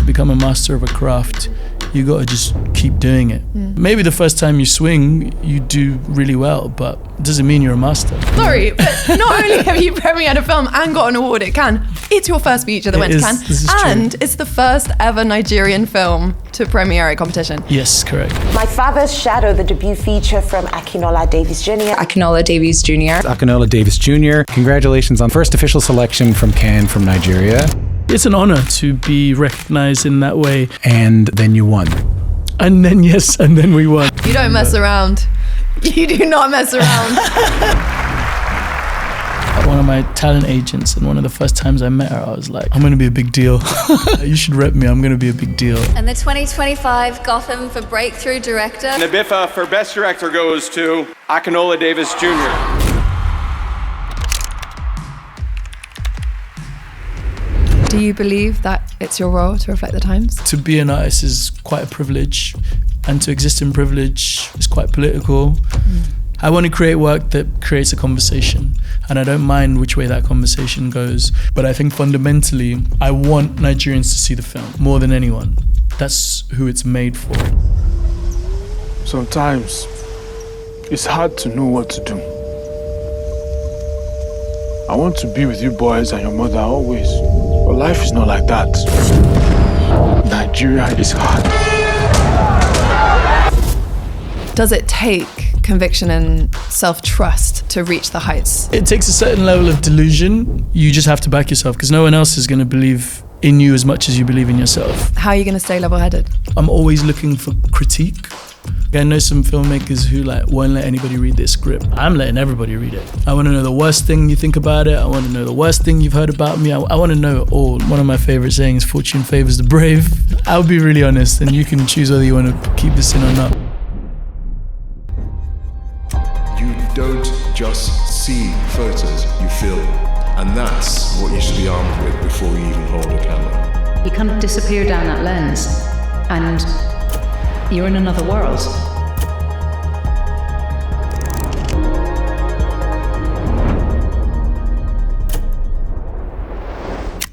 to become a master of a craft, you got to just keep doing it. Maybe the first time you swing, you do really well, but it doesn't mean you're a master. Sorry, but not only have you premiered a film and got an award at Cannes, it's your first feature that went to Cannes, and it's the first ever Nigerian film to premiere at competition. Yes, correct. My Father's Shadow, the debut feature from Akinola Davies Jr. Akinola Davies Jr. Akinola Davies Jr. Congratulations on first official selection from Cannes from Nigeria. It's an honor to be recognized in that way. And then you won. And then, yes, and then we won. You don't mess around. You do not mess around. One of my talent agents, and one of the first times I met her, I was like, I'm going to be a big deal. You should rep me, I'm going to be a big deal. And the 2025 Gotham for Breakthrough Director. And the BIFA for Best Director goes to Akinola Davies Jr. Do you believe that it's your role to reflect the times? To be an artist is quite a privilege, and to exist in privilege is quite political. I want to create work that creates a conversation, and I don't mind which way that conversation goes. But I think fundamentally, I want Nigerians to see the film more than anyone. That's who it's made for. Sometimes it's hard to know what to do. I want to be with you boys and your mother always. But life is not like that. Nigeria is hard. Does it take conviction and self-trust to reach the heights? It takes a certain level of delusion. You just have to back yourself, because no one else is going to believe in you as much as you believe in yourself. How are you going to stay level-headed? I'm always looking for critique. I know some filmmakers who won't let anybody read their script. I'm letting everybody read it. I want to know the worst thing you think about it. I want to know the worst thing you've heard about me. I want to know it all. One of my favorite sayings, fortune favors the brave. I'll be really honest, and you can choose whether you want to keep this in or not. You don't just see photos, you feel them. And that's what you should be armed with before you even hold a camera. You kind of disappear down that lens and you're in another world.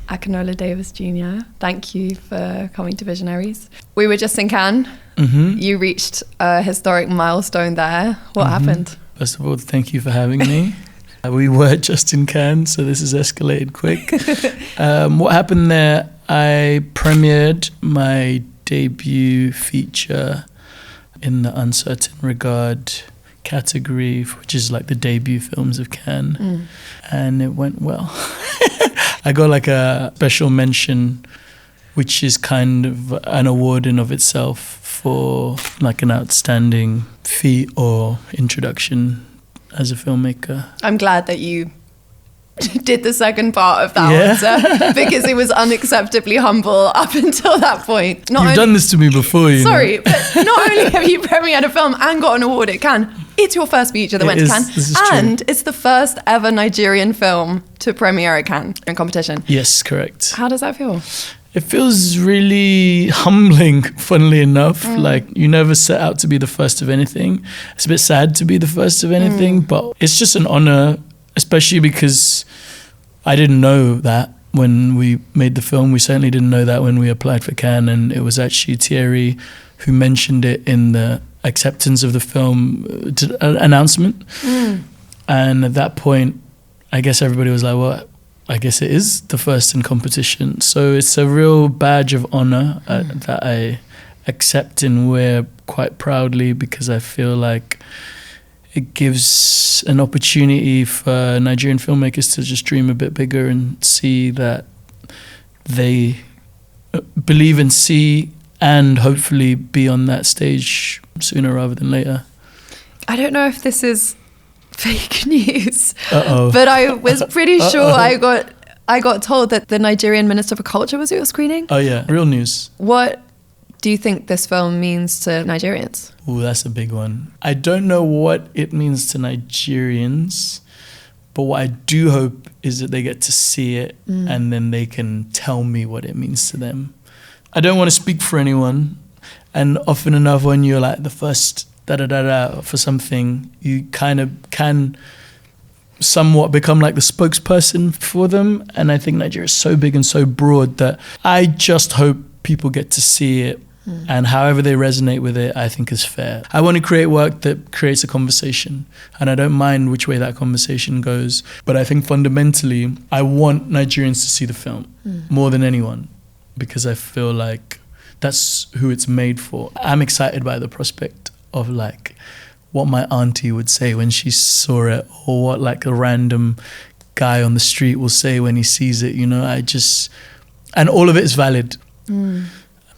Akinola Davies Jr., thank you for coming to Visionaries. We were just in Cannes. You reached a historic milestone there. What happened? First of all, thank you for having me. We were just in Cannes, so this has escalated quick. What happened there, I premiered my debut feature in the Uncertain Regard category, which is like the debut films of Cannes, and it went well. I got like a special mention, which is kind of an award in of itself for like an outstanding feat or introduction as a filmmaker. I'm glad that you did the second part of that answer, because it was unacceptably humble up until that point. You've done this to me before, you Sorry, know. but not only have you premiered a film and got an award at Cannes, it's your first feature that went to Cannes, and it's the first ever Nigerian film to premiere at Cannes in competition. Yes, correct. How does that feel? It feels really humbling, funnily enough. Like, you never set out to be the first of anything. It's a bit sad to be the first of anything, but it's just an honor, especially because I didn't know that when we made the film. We certainly didn't know that when we applied for Cannes, and it was actually Thierry who mentioned it in the acceptance of the film announcement. And at that point, I guess everybody was like, well, I guess it is the first in competition. So it's a real badge of honor that I accept and wear quite proudly, because I feel like it gives an opportunity for Nigerian filmmakers to just dream a bit bigger and see that they believe and see, and hopefully be on that stage sooner rather than later. I don't know if this is fake news, Uh-oh. but I was pretty sure I got told that the Nigerian Minister for Culture was at your screening. Oh yeah, real news. What do you think this film means to Nigerians? Ooh, that's a big one. I don't know what it means to Nigerians, but what I do hope is that they get to see it and then they can tell me what it means to them. I don't want to speak for anyone, and often enough when you're like the first for something, you kind of can somewhat become like the spokesperson for them. And I think Nigeria is so big and so broad that I just hope people get to see it, and however they resonate with it, I think is fair. I want to create work that creates a conversation, and I don't mind which way that conversation goes. But I think fundamentally, I want Nigerians to see the film more than anyone, because I feel like that's who it's made for. I'm excited by the prospect of like what my auntie would say when she saw it, or what like a random guy on the street will say when he sees it. You know, and all of it is valid.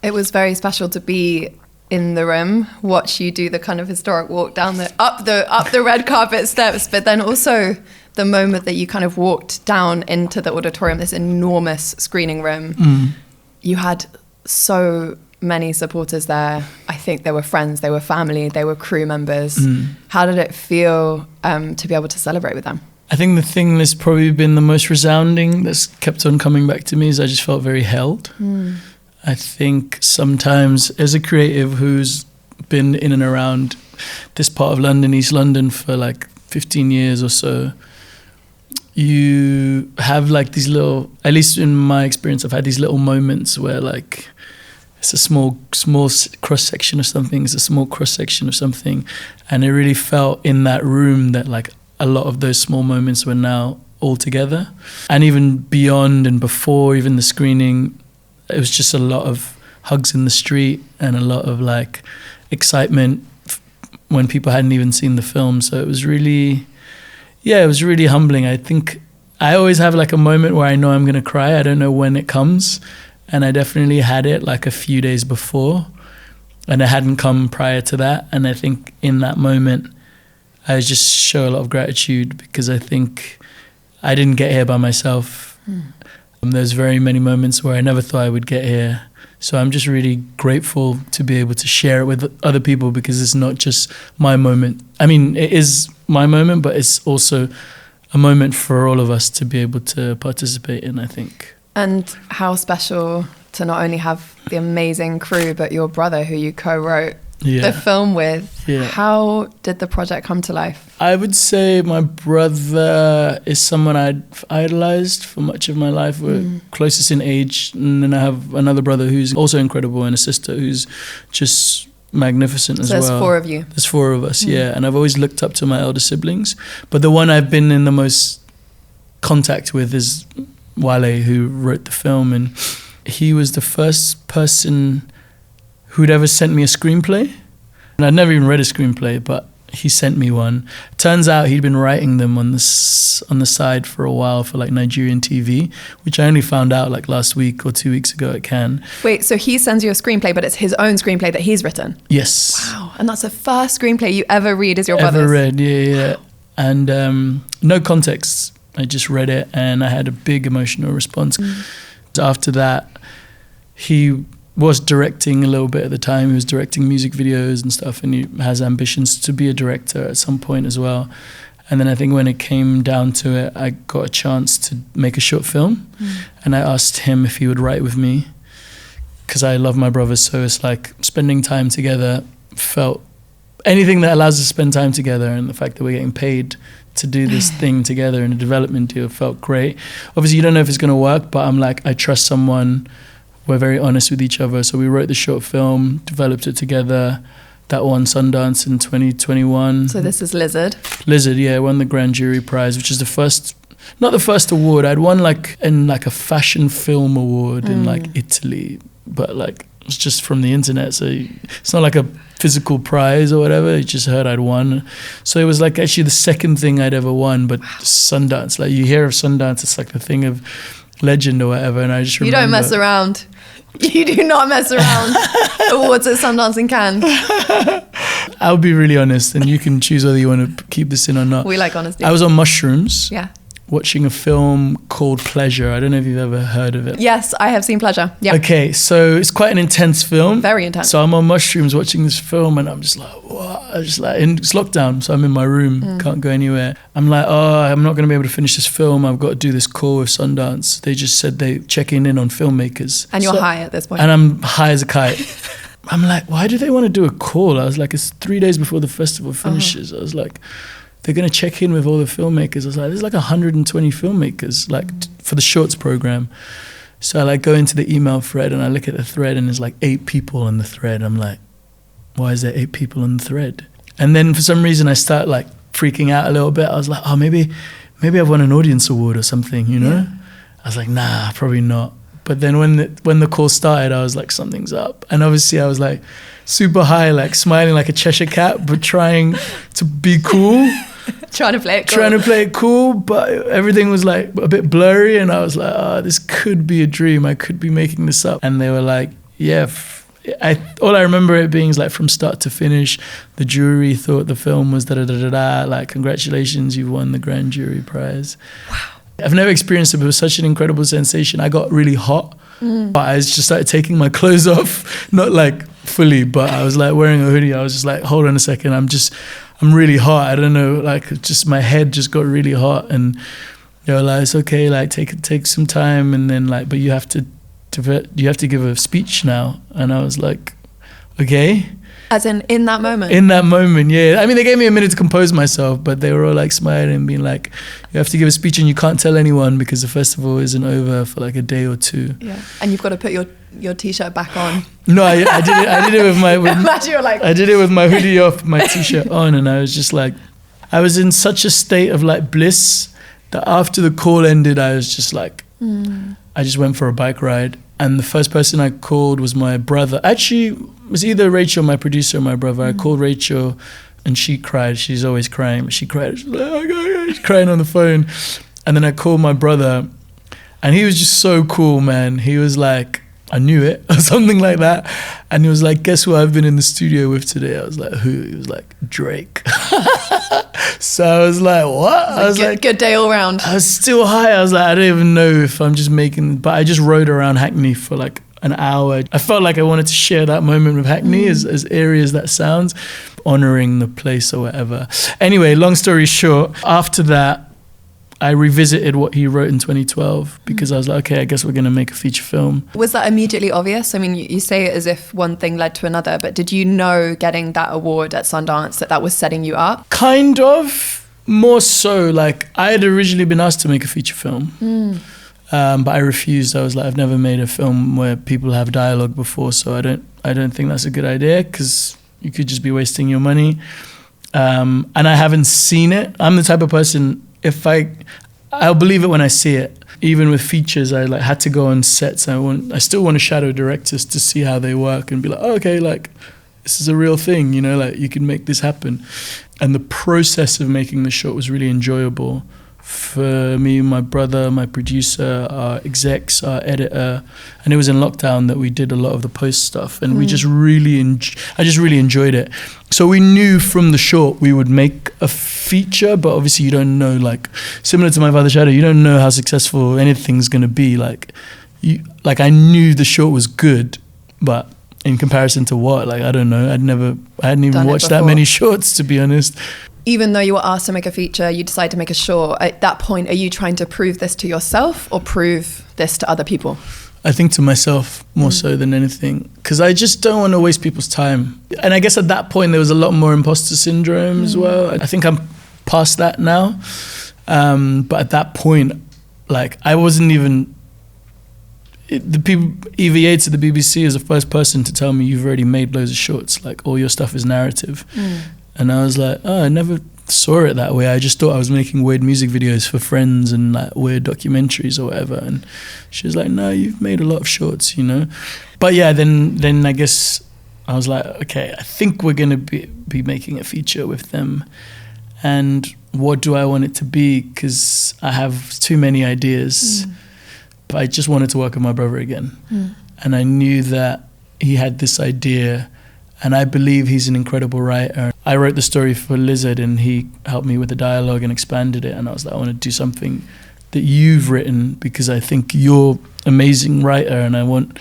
It was very special to be in the room, watch you do the kind of historic walk down up the red carpet steps, but then also the moment that you kind of walked down into the auditorium, this enormous screening room. You had so many supporters there. I think they were friends, they were family, they were crew members. How did it feel to be able to celebrate with them? I think the thing that's probably been the most resounding, that's kept on coming back to me, is I just felt very held. I think sometimes as a creative who's been in and around this part of London, East London, for like 15 years or so, you have like these little, at least in my experience, I've had these little moments where like it's a small cross-section of something, it's a small cross-section of something. And it really felt in that room that like a lot of those small moments were now all together. And even beyond and before even the screening, it was just a lot of hugs in the street and a lot of like excitement when people hadn't even seen the film. So it was really, it was really humbling. I think I always have like a moment where I know I'm going to cry. I don't know when it comes. And I definitely had it like a few days before, and it hadn't come prior to that. And I think in that moment, I just show a lot of gratitude, because I think I didn't get here by myself. There's very many moments where I never thought I would get here. So I'm just really grateful to be able to share it with other people, because it's not just my moment. I mean, it is my moment, but it's also a moment for all of us to be able to participate in, I think. And how special to not only have the amazing crew, but your brother who you co-wrote the film with. How did the project come to life? I would say my brother is someone I'd idolized for much of my life. We're closest in age, and then I have another brother who's also incredible, and a sister who's just magnificent as well. There's 4 of you. There's 4 of us, and I've always looked up to my elder siblings, but the one I've been in the most contact with is Wale, who wrote the film, and he was the first person who'd ever sent me a screenplay. And I'd never even read a screenplay, but he sent me one. Turns out he'd been writing them on the side for a while for like Nigerian TV, which I only found out like last week or 2 weeks ago at Cannes. Wait, so he sends you a screenplay, but it's his own screenplay that he's written? Yes. Wow, and that's the first screenplay you ever read is your brother's? Ever read, yeah. Wow. And no context. I just read it and I had a big emotional response. After that, he was directing a little bit at the time. He was directing music videos and stuff, and he has ambitions to be a director at some point as well. And then I think when it came down to it, I got a chance to make a short film, and I asked him if he would write with me, because I love my brother. So it's like spending time together felt, anything that allows us to spend time together, and the fact that we're getting paid to do this thing together in a development deal felt great. Obviously you don't know if it's going to work, but I'm like, I trust someone. We're very honest with each other. So we wrote the short film, developed it together. That won Sundance in 2021. So this is Lizard? Lizard, yeah, won the Grand Jury Prize, which is the first, not the first award. I'd won like in like a fashion film award in like Italy, but like it's just from the internet. So it's not like a physical prize or whatever. You just heard I'd won. So it was like actually the second thing I'd ever won, but Sundance, like you hear of Sundance, it's like the thing of legend or whatever. And I just remember. You don't mess around. You do not mess around. Awards at Sundance and Cannes. I'll be really honest, and you can choose whether you want to keep this in or not. We like honesty. I was on mushrooms. Yeah. Watching a film called Pleasure. I don't know if you've ever heard of it. Yes, I have seen Pleasure. Yeah. Okay, so it's quite an intense film. Very intense. So I'm on mushrooms watching this film, and I'm just like, what? I'm just like, it's lockdown, so I'm in my room, can't go anywhere. I'm like, I'm not going to be able to finish this film. I've got to do this call with Sundance. They just said they checking in on filmmakers. And you're high at this point. And I'm high as a kite. I'm like, why do they want to do a call? I was like, it's 3 days before the festival finishes. I was like, they're going to check in with all the filmmakers. I was like, there's like 120 filmmakers like for the shorts program. So I like go into the email thread and I look at the thread and there's like 8 people in the thread. I'm like, why is there 8 people in the thread? And then for some reason I start like freaking out a little bit. I was like, oh, maybe I've won an audience award or something, you know? Yeah. I was like, nah, probably not. But then when the call started, I was like, something's up. And obviously I was like super high, like smiling like a Cheshire cat, but trying to be cool. Trying to play it cool, but everything was like a bit blurry. And I was like, oh, this could be a dream. I could be making this up. And they were like, yeah. All I remember it being is like from start to finish, the jury thought the film was da-da-da-da-da. Like, congratulations, you've won the grand jury prize. Wow. I've never experienced it, but it was such an incredible sensation. I got really hot, but I just started taking my clothes off, not like fully, but I was like wearing a hoodie. I was just like, hold on a second, I'm really hot. I don't know, like just my head just got really hot, and they were like, it's okay, like take some time, and then like, but you have to give a speech now. And I was like, okay. As in that moment? In that moment, yeah. I mean, they gave me a minute to compose myself, but they were all like smiling and being like, you have to give a speech and you can't tell anyone because the festival isn't over for like a day or 2. Yeah, and you've got to put your t-shirt back on. No, I did it with my... Imagine you're like... I did it with my hoodie off, my t-shirt on, and I was just like... I was in such a state of like bliss that after the call ended, I was just like... I just went for a bike ride. And the first person I called was my brother. Actually, it was either Rachel, my producer, or my brother. I called Rachel and she cried. She's always crying, but she cried. She's like, oh, she's crying on the phone. And then I called my brother and he was just so cool, man. He was like, I knew it, or something like that. And he was like, guess who I've been in the studio with today? I was like, who? He was like, Drake. So I was like, what? I was like, good day all round. I was still high. I was like, I don't even know if I'm just making, but I just rode around Hackney for like an hour. I felt like I wanted to share that moment with Hackney, as eerie as that sounds, honoring the place or whatever. Anyway, long story short, after that, I revisited what he wrote in 2012 because I was like, okay, I guess we're going to make a feature film. Was that immediately obvious? I mean, you say it as if one thing led to another, but did you know getting that award at Sundance that was setting you up? Kind of, more so. Like, I had originally been asked to make a feature film, but I refused. I was like, I've never made a film where people have dialogue before, so I don't think that's a good idea because you could just be wasting your money. And I haven't seen it. I'm the type of person... I'll believe it when I see it. Even with features, I like had to go on sets. I still want to shadow directors to see how they work and be like, oh, okay, like this is a real thing, you know, like you can make this happen. And the process of making the short was really enjoyable for me, my brother, my producer, our execs, our editor. And it was in lockdown that we did a lot of the post stuff, and we just really I just really enjoyed it. So we knew from the short we would make a feature, but obviously you don't know, like similar to My Father's Shadow, you don't know how successful anything's gonna be. Like I knew the short was good, but in comparison to what? Like, I don't know. I hadn't even watched that many shorts, to be honest. Even though you were asked to make a feature, you decided to make a short. At that point, are you trying to prove this to yourself or prove this to other people? I think to myself more so than anything, because I just don't want to waste people's time. And I guess at that point, there was a lot more imposter syndrome as well. I think I'm past that now. But at that point, like, I wasn't even... The people, Eva Yates at the BBC is the first person to tell me, you've already made loads of shorts, like all your stuff is narrative. And I was like, oh, I never saw it that way. I just thought I was making weird music videos for friends and like weird documentaries or whatever. And she was like, no, you've made a lot of shorts, you know. But yeah, then I guess I was like, okay, I think we're gonna be making a feature with them. And what do I want it to be? Because I have too many ideas. But I just wanted to work with my brother again. And I knew that he had this idea, and I believe he's an incredible writer. I wrote the story for Lizard and he helped me with the dialogue and expanded it. And I was like, I want to do something that you've written because I think you're an amazing writer, and I want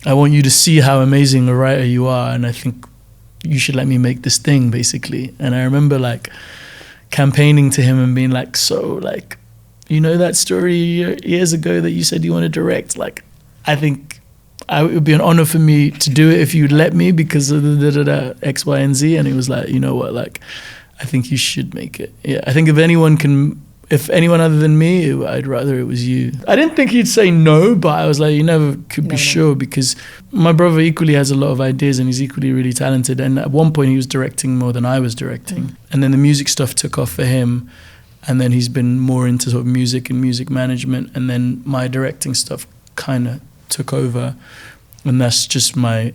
you to see how amazing a writer you are, and I think you should let me make this thing, basically. And I remember like campaigning to him and being like, so like, you know that story years ago that you said you want to direct? Like, I think it would be an honor for me to do it if you'd let me because of the X, Y, and Z. And he was like, you know what, like, I think you should make it. Yeah, I think if anyone can if anyone other than me, I'd rather it was you. I didn't think he'd say no, but I was like, you never could be sure, because my brother equally has a lot of ideas and he's equally really talented. And at one point he was directing more than I was directing. And then the music stuff took off for him. And then he's been more into sort of music and music management. And then my directing stuff kind of took over. And that's just my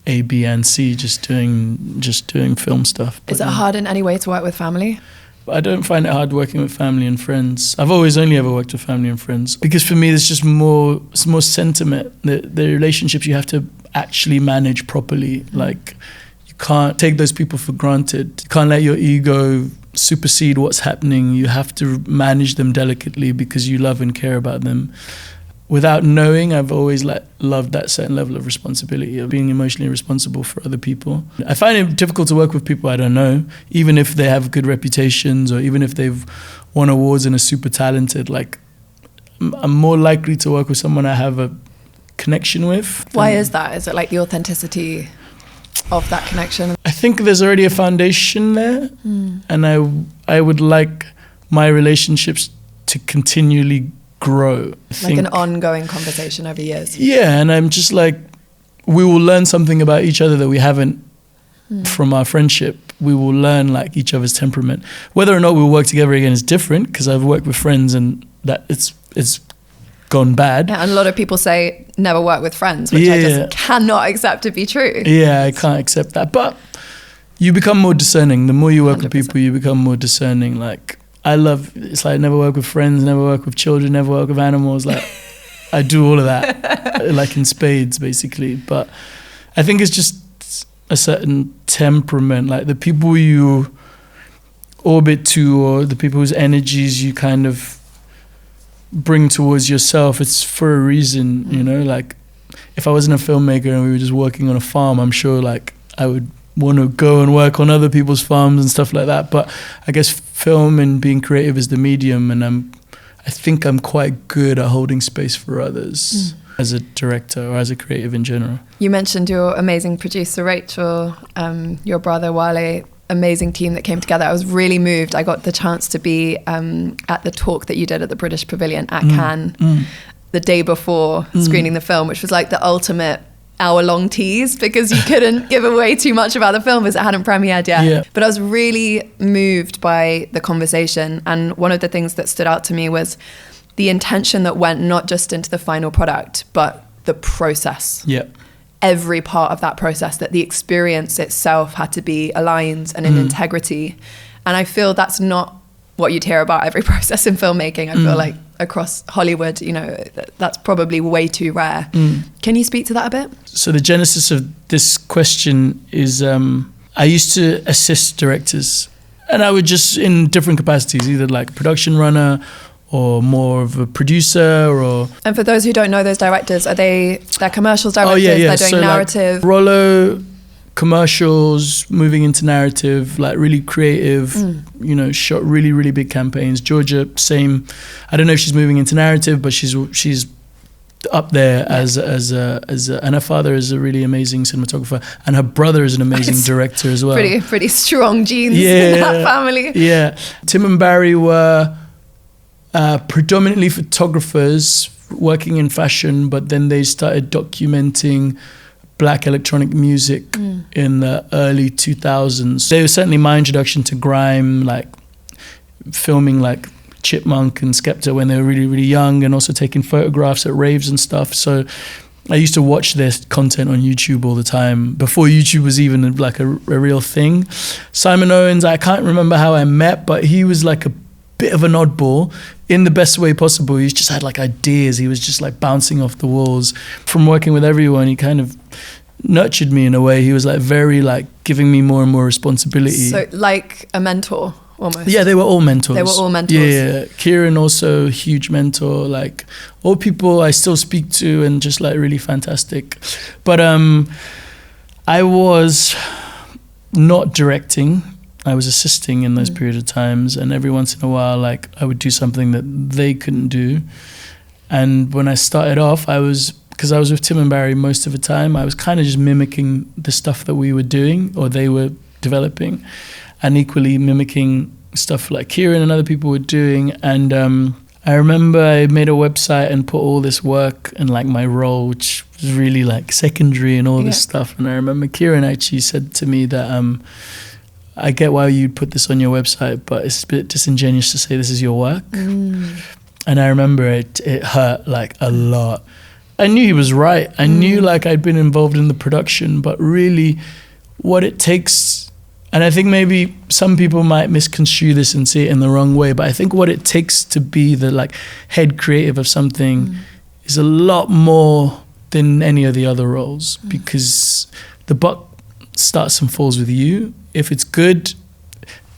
A, B, and C, just doing film stuff. Is it hard in any way to work with family? I don't find it hard working with family and friends. I've always only ever worked with family and friends, because for me there's just more sentiment. The relationships you have to actually manage properly. Like, you can't take those people for granted. You can't let your ego supersede what's happening. You have to manage them delicately because you love and care about them. Without knowing, I've always loved that certain level of responsibility, of being emotionally responsible for other people. I find it difficult to work with people I don't know, even if they have good reputations or even if they've won awards and are super talented. Like, I'm more likely to work with someone I have a connection with. Why is that? Is it like the authenticity of that connection? I think there's already a foundation there, and I would like my relationships to continually grow. Like an ongoing conversation over years. Yeah, and I'm just like, we will learn something about each other that we haven't from our friendship. We will learn like each other's temperament. Whether or not we'll work together again is different, because I've worked with friends and that it's gone bad. Yeah, and a lot of people say never work with friends, which I just cannot accept to be true. Yeah, I can't accept that. But you become more discerning. The more you work 100%. With people, you become more discerning. Like, it's like never work with friends, never work with children, never work with animals. Like, I do all of that, like in spades, basically. But I think it's just a certain temperament, like the people you orbit to or the people whose energies you kind of bring towards yourself. It's for a reason, you know? Like, if I wasn't a filmmaker and we were just working on a farm, I'm sure like I would want to go and work on other people's farms and stuff like that. But I guess film and being creative is the medium, and I think I'm quite good at holding space for others as a director or as a creative in general. You mentioned your amazing producer Rachel, your brother Wale, amazing team that came together. I was really moved. I got the chance to be at the talk that you did at the British Pavilion at Cannes the day before screening the film, which was like the ultimate hour-long tease, because you couldn't give away too much about the film because it hadn't premiered yet. Yeah. But I was really moved by the conversation, and one of the things that stood out to me was the intention that went not just into the final product, but the process. Yeah. Every part of that process, that the experience itself had to be aligned and in integrity. And I feel that's not what you'd hear about every process in filmmaking. I feel like across Hollywood, you know, that's probably way too rare. Can you speak to that a bit? So the genesis of this question is I used to assist directors, and I would just, in different capacities, either like production runner or more of a producer, or... And for those who don't know those directors, they're commercials directors, they're doing narrative? Like Rollo, commercials, moving into narrative, like really creative, you know, shot really, really big campaigns. Georgia, same. I don't know if she's moving into narrative, but she's up there as and her father is a really amazing cinematographer, and her brother is an amazing director as well. Pretty strong genes in that family. Yeah. Tim and Barry were predominantly photographers working in fashion, but then they started documenting Black electronic music in the early 2000s. They were certainly my introduction to grime, like filming like Chipmunk and Skepta when they were really, really young, and also taking photographs at raves and stuff. So I used to watch their content on YouTube all the time, before YouTube was even like a real thing. Simon Owens, I can't remember how I met, but he was like a bit of an oddball in the best way possible. He just had like ideas. He was just like bouncing off the walls. From working with everyone, he kind of nurtured me in a way. He was like very like giving me more and more responsibility. So like a mentor almost. Yeah, they were all mentors. Yeah. Kieran also, huge mentor. Like all people I still speak to and just like really fantastic. But I was not directing. I was assisting in those period of times, and every once in a while, like I would do something that they couldn't do. And when I started off, because I was with Tim and Barry most of the time, I was kind of just mimicking the stuff that we were doing or they were developing, and equally mimicking stuff like Kieran and other people were doing. And I remember I made a website and put all this work and like my role, which was really like secondary and all this stuff. And I remember Kieran actually said to me that I get why you'd put this on your website, but it's a bit disingenuous to say this is your work. And I remember it hurt like a lot. I knew he was right. I knew like I'd been involved in the production, but really what it takes, and I think maybe some people might misconstrue this and see it in the wrong way, but I think what it takes to be the like head creative of something is a lot more than any of the other roles, because the buck starts and falls with you. If it's good,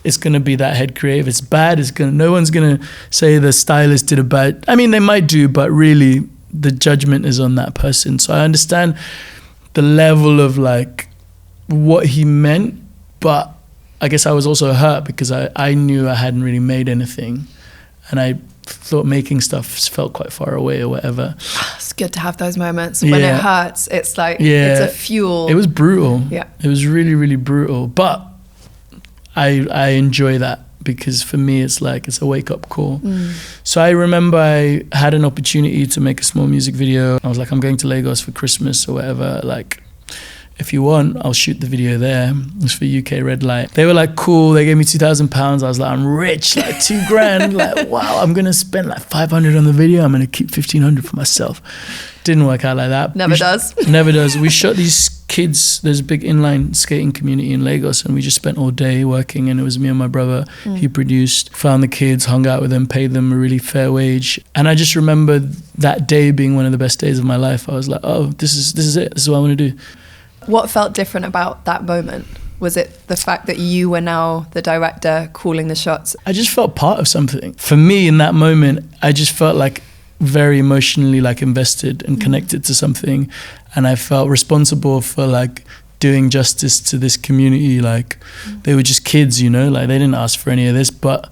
it's going to be that head creative. If it's bad, no one's going to say the stylist did a bad, I mean, they might do, but really the judgment is on that person. So I understand the level of like what he meant, but I guess I was also hurt because I knew I hadn't really made anything, and I thought making stuff felt quite far away or whatever. It's good to have those moments when it hurts. It's like, it's a fuel. It was brutal. Yeah. It was really, really brutal. But I enjoy that, because for me it's like it's a wake-up call. So I remember I had an opportunity to make a small music video. I was like, I'm going to Lagos for Christmas or whatever, like if you want, I'll shoot the video there. It was for UK Red Light. They were like, cool. They gave me £2,000. I was like, I'm rich, like $2,000. Like, wow, I'm going to spend like 500 on the video. I'm going to keep 1,500 for myself. Didn't work out like that. Never does. Never does. We shot these kids. There's a big inline skating community in Lagos, and we just spent all day working, and it was me and my brother. He produced, found the kids, hung out with them, paid them a really fair wage. And I just remember that day being one of the best days of my life. I was like, oh, this is it. This is what I want to do. What felt different about that moment? Was it the fact that you were now the director calling the shots? I just felt part of something. For me, in that moment, I just felt like very emotionally like invested and connected to something, and I felt responsible for like doing justice to this community. Like they were just kids, you know, like they didn't ask for any of this, but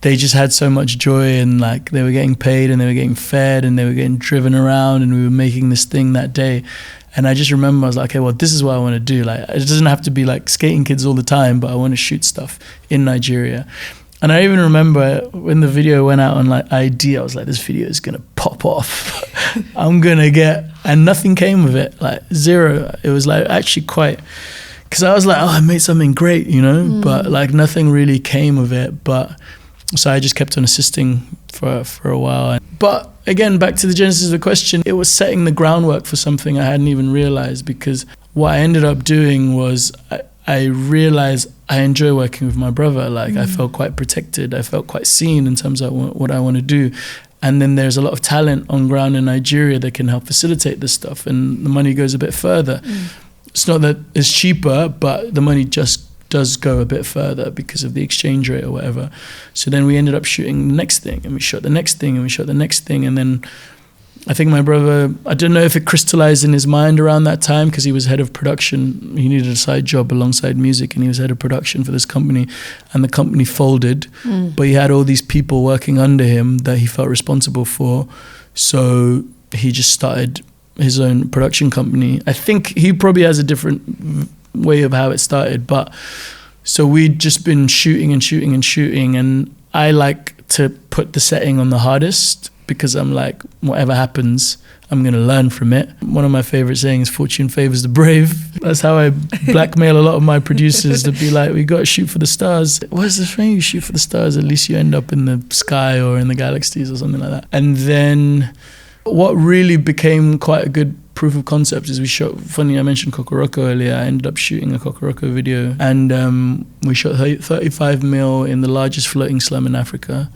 they just had so much joy, and like they were getting paid and they were getting fed and they were getting driven around, and we were making this thing that day. And I just remember I was like, okay, well, this is what I want to do. Like, it doesn't have to be like skating kids all the time, but I want to shoot stuff in Nigeria. And I even remember when the video went out on like ID, I was like, this video is going to pop off. I'm going to get, and nothing came of it, like zero. It was like actually quite, because I was like, oh, I made something great, you know, but like nothing really came of it. But so I just kept on assisting for a while. But again, back to the genesis of the question, it was setting the groundwork for something I hadn't even realized, because what I ended up doing was I realized I enjoy working with my brother. Like I felt quite protected. I felt quite seen in terms of what I want to do. And then there's a lot of talent on ground in Nigeria that can help facilitate this stuff, and the money goes a bit further. It's not that it's cheaper, but the money just does go a bit further because of the exchange rate or whatever. So then we ended up shooting the next thing, and we shot the next thing, and we shot the next thing. And then I think my brother, I don't know if it crystallized in his mind around that time, because he was head of production. He needed a side job alongside music, and he was head of production for this company, and the company folded. But he had all these people working under him that he felt responsible for. So he just started his own production company. I think he probably has a different way of how it started, but so we'd just been shooting, and I like to put the setting on the hardest, because I'm like, whatever happens, I'm going to learn from it. One of my favorite sayings, fortune favors the brave. That's how I blackmail a lot of my producers to be like, we got to shoot for the stars. What's the thing? You shoot for the stars, at least you end up in the sky or in the galaxies or something like that. And then what really became quite a good proof of concept is we shot, funny I mentioned Kokoroko earlier, I ended up shooting a Kokoroko video, and we shot 35mm in the largest floating slum in Africa.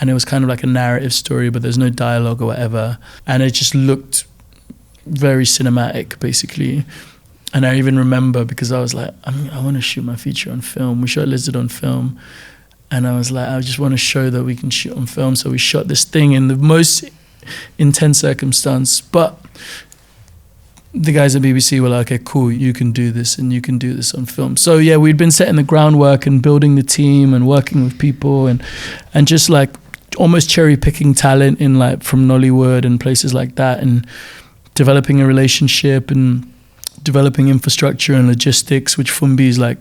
And it was kind of like a narrative story, but there's no dialogue or whatever. And it just looked very cinematic, basically. And I even remember, because I was like, I want to shoot my feature on film. We shot Lizard on film. And I was like, I just want to show that we can shoot on film. So we shot this thing in the most intense circumstance. But the guys at BBC were like, okay, cool, you can do this, and you can do this on film. So yeah, we'd been setting the groundwork and building the team and working with people, and just like almost cherry picking talent in like from Nollywood and places like that, and developing a relationship and developing infrastructure and logistics, which Fumbi is like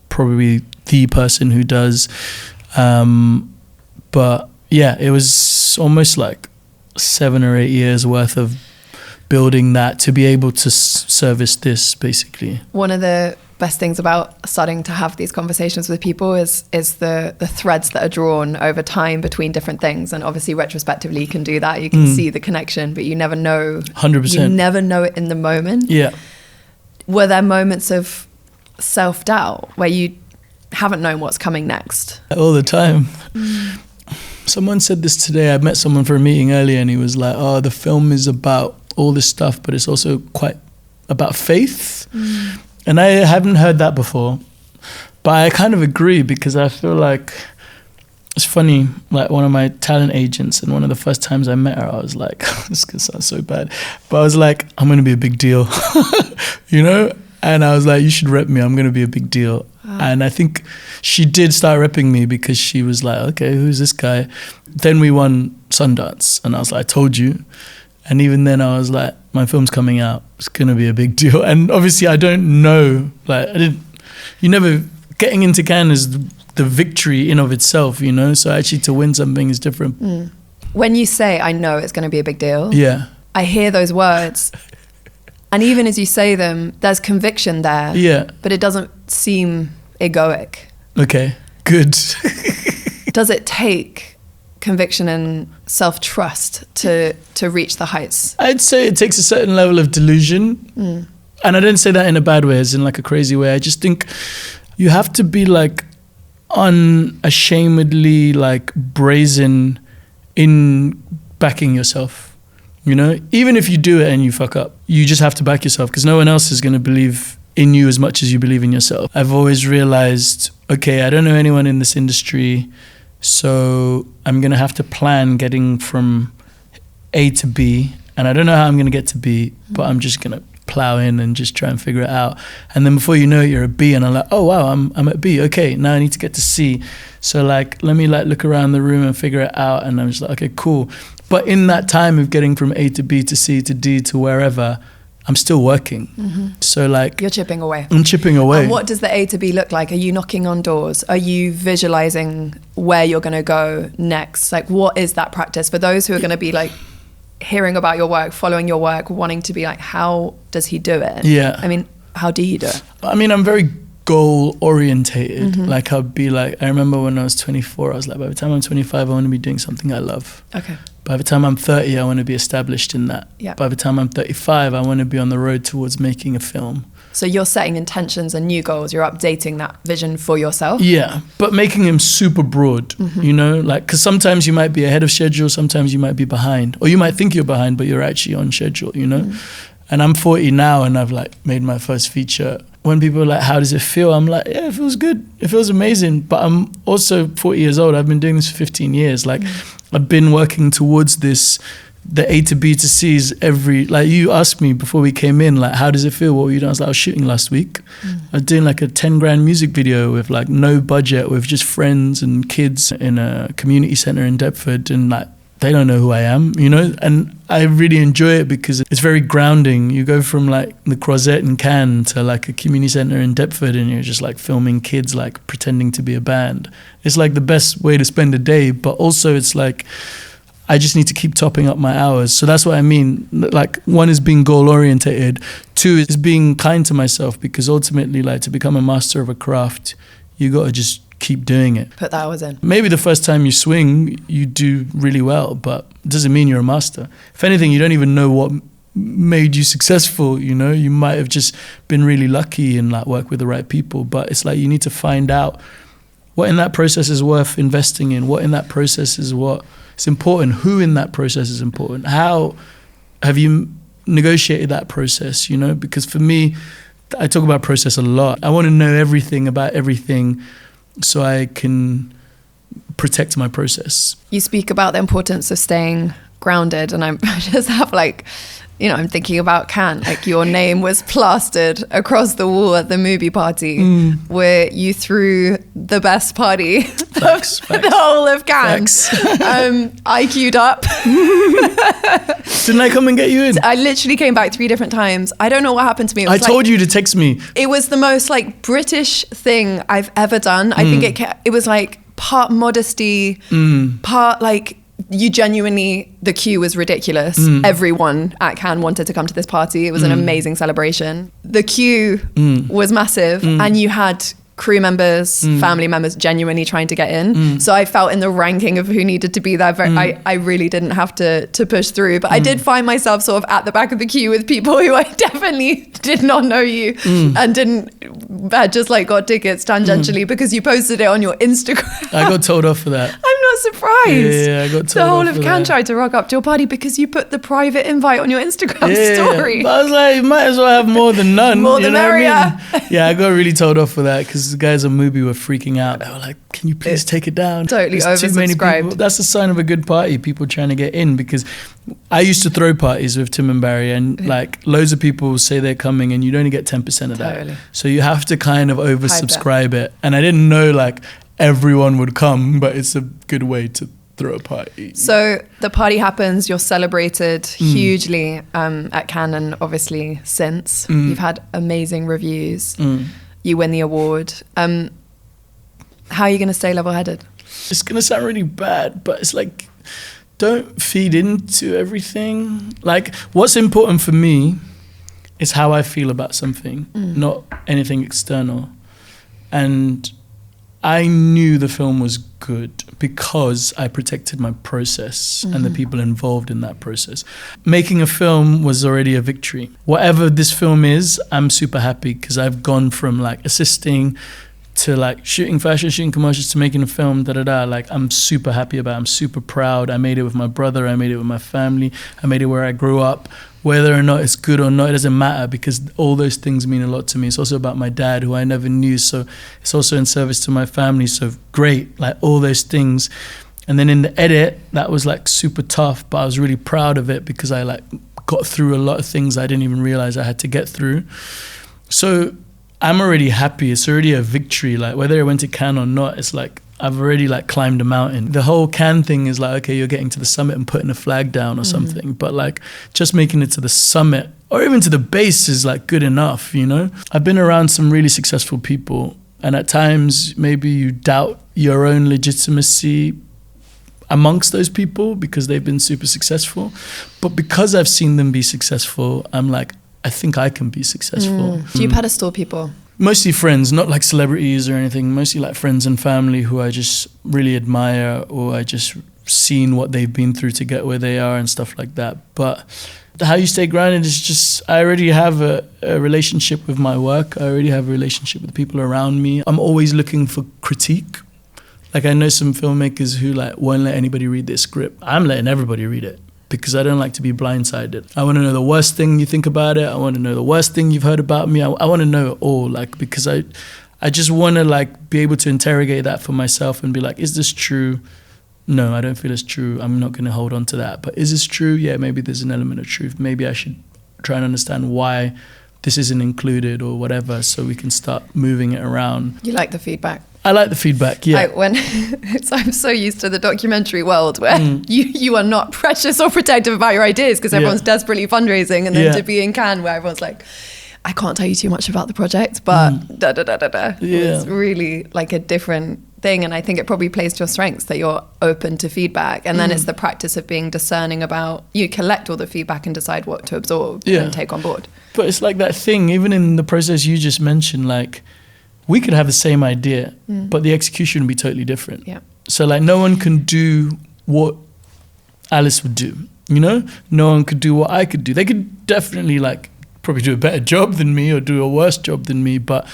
probably the person who does. But yeah, it was almost like 7 or 8 years worth of building that to be able to service this, basically. One of the best things about starting to have these conversations with people is the threads that are drawn over time between different things. And obviously retrospectively you can do that. You can see the connection, but you never know. 100%. You never know it in the moment. Yeah. Were there moments of self-doubt where you haven't known what's coming next? All the time. Someone said this today. I met someone for a meeting earlier and he was like, oh, the film is about all this stuff, but it's also quite about faith. And I haven't heard that before, but I kind of agree, because I feel like it's funny, like one of my talent agents, and one of the first times I met her, I was like, this could sound so bad, but I was like, I'm going to be a big deal, you know? And I was like, you should rep me, I'm going to be a big deal. And I think she did start repping me because she was like, okay, who's this guy? Then we won Sundance and I was like, I told you. And even then I was like, my film's coming out, it's going to be a big deal. And obviously I don't know, like getting into Cannes is the victory in of itself, you know? So actually to win something is different. When you say, I know it's going to be a big deal, yeah, I hear those words. And even as you say them, there's conviction there. Yeah. But it doesn't seem egoic. Okay, good. Does it take conviction and self-trust to reach the heights? I'd say it takes a certain level of delusion. And I don't say that in a bad way, as in like a crazy way. I just think you have to be like unashamedly like brazen in backing yourself, you know? Even if you do it and you fuck up, you just have to back yourself, because no one else is going to believe in you as much as you believe in yourself. I've always realized, okay, I don't know anyone in this industry, so I'm going to have to plan getting from A to B, and I don't know how I'm going to get to B, but I'm just going to plow in and just try and figure it out. And then before you know it, you're a B, and I'm like, oh wow, I'm at B. Okay, now I need to get to C. So like, let me like look around the room and figure it out. And I'm just like, okay, cool. But in that time of getting from A to B to C to D to wherever, I'm still working. So like, you're chipping away. I'm chipping away. And what does the A to B look like? Are you knocking on doors? Are you visualizing where you're going to go next? Like, what is that practice for those who are going to be like hearing about your work, following your work, wanting to be like, how does he do it? Yeah. I mean, how do you do it? I mean, I'm very goal orientated. Like I'd be like, I remember when I was 24, I was like, by the time I'm 25, I want to be doing something I love. Okay. By the time I'm 30, I want to be established in that. Yeah. By the time I'm 35, I want to be on the road towards making a film. So you're setting intentions and new goals. You're updating that vision for yourself. Yeah, but making them super broad, you know, like, because sometimes you might be ahead of schedule, sometimes you might be behind, or you might think you're behind, but you're actually on schedule, you know. And I'm 40 now and I've like made my first feature. When people are like, how does it feel? I'm like, yeah, it feels good. It feels amazing. But I'm also 40 years old. I've been doing this for 15 years. Like I've been working towards this, the A to B to C's like you asked me before we came in, like, how does it feel? What were you doing? I was like, I was shooting last week. I was doing like a 10 grand music video with like no budget, with just friends and kids in a community center in Deptford. And like, they don't know who I am, you know? And I really enjoy it because it's very grounding. You go from like the Croisette in Cannes to like a community center in Deptford and you're just like filming kids like pretending to be a band. It's like the best way to spend a day, but also it's like, I just need to keep topping up my hours. So that's what I mean. Like, one is being goal orientated. 2 is being kind to myself, because ultimately, like, to become a master of a craft, you got to just keep doing it. Put the hours in. Maybe the first time you swing, you do really well, but it doesn't mean you're a master. If anything, you don't even know what made you successful, you know? You might have just been really lucky and like work with the right people, but it's like you need to find out what in that process is worth investing in, what in that process is what is important, who in that process is important, how have you negotiated that process, you know? Because for me, I talk about process a lot. I want to know everything about everything so I can protect my process. You speak about the importance of staying grounded, and I just have like, you know, I'm thinking about Cannes, like your name was plastered across the wall at the movie party where you threw the best party Facts. the whole of Cannes. I queued up. Didn't I come and get you in? I literally came back 3 different times. I don't know what happened to me. I told you to text me. It was the most like British thing I've ever done. I think it was like part modesty, part like you genuinely, the queue was ridiculous. Everyone at Cannes wanted to come to this party. It was an amazing celebration. The queue was massive, and you had crew members, family members genuinely trying to get in. So I felt in the ranking of who needed to be there, I really didn't have to push through. But I did find myself sort of at the back of the queue with people who I definitely did not know you and had just like got tickets tangentially because you posted it on your Instagram. I got told off for that. I'm not surprised. Yeah, I got told the whole off of for Cannes that. tried to rock up to your party because you put the private invite on your Instagram story. But I was like, might as well have more than none. More you the know what I merrier. mean? Yeah, I got really told off for that because the guys on Mubi were freaking out. They were like, can you please take it down? Totally There's too many oversubscribed. people. That's a sign of a good party, people trying to get in, because I used to throw parties with Tim and Barry, and like loads of people say they're coming and you'd only get 10% of that. Totally. So you have to kind of oversubscribe it. And I didn't know like everyone would come, but it's a good way to throw a party. So the party happens, you're celebrated hugely at Cannes, and obviously since. You've had amazing reviews. You win the award. How are you going to stay level-headed? It's going to sound really bad, but it's like, don't feed into everything. Like, what's important for me is how I feel about something, not anything external. And I knew the film was good because I protected my process and the people involved in that process. Making a film was already a victory. Whatever this film is, I'm super happy because I've gone from like assisting to like shooting fashion, shooting commercials, to making a film, like I'm super happy about it. I'm super proud. I made it with my brother. I made it with my family. I made it where I grew up. Whether or not it's good or not, it doesn't matter because all those things mean a lot to me. It's also about my dad, who I never knew. So it's also in service to my family. So great, like all those things. And then in the edit, that was like super tough, but I was really proud of it because I like got through a lot of things I didn't even realize I had to get through. So I'm already happy. It's already a victory. Like whether I went to Cannes or not, it's like I've already like climbed a mountain. The whole Cannes thing is like, okay, you're getting to the summit and putting a flag down or something. But like just making it to the summit or even to the base is like good enough, you know? I've been around some really successful people, and at times maybe you doubt your own legitimacy amongst those people because they've been super successful. But because I've seen them be successful, I'm like, I think I can be successful. Do you pedestal people? Mostly friends, not like celebrities or anything, mostly like friends and family who I just really admire, or I just seen what they've been through to get where they are and stuff like that. But how you stay grounded is just, I already have a relationship with my work. I already have a relationship with the people around me. I'm always looking for critique. Like I know some filmmakers who like won't let anybody read their script. I'm letting everybody read it, because I don't like to be blindsided. I want to know the worst thing you think about it. I want to know the worst thing you've heard about me. I want to know it all, like, because I just want to like be able to interrogate that for myself and be like, is this true? No, I don't feel it's true. I'm not going to hold on to that. But is this true? Yeah, maybe there's an element of truth. Maybe I should try and understand why this isn't included or whatever, so we can start moving it around. You like the feedback? I like the feedback, yeah. I'm so used to the documentary world where you are not precious or protective about your ideas because everyone's desperately fundraising, and then to be in Cannes where everyone's like, I can't tell you too much about the project, but It's really like a different thing, and I think it probably plays to your strengths that you're open to feedback, and then it's the practice of being discerning about, you collect all the feedback and decide what to absorb and take on board. But it's like that thing, even in the process you just mentioned, like, we could have the same idea, but the execution would be totally different. Yeah. So like no one can do what Alice would do, you know? No one could do what I could do. They could definitely like probably do a better job than me or do a worse job than me, but